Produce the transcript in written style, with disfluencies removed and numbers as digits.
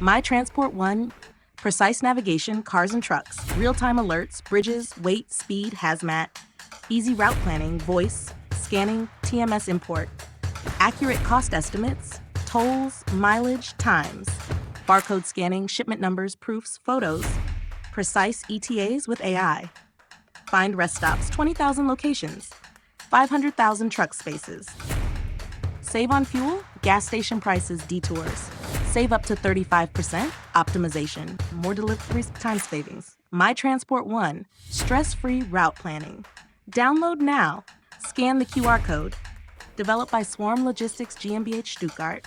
MyTransport.One, precise navigation, cars and trucks, real-time alerts, bridges, weight, speed, hazmat, easy route planning, voice, scanning, TMS import, accurate cost estimates, tolls, mileage, times, barcode scanning, shipment numbers, proofs, photos, precise ETAs with AI. Find rest stops, 20,000 locations, 500,000 truck spaces. Save on fuel, gas station prices, detours. Save up to 35%, optimization, more delivery time savings. MyTransport.One, stress-free route planning. Download now. Scan the QR code. Developed by Swarm Logistics GmbH Stuttgart.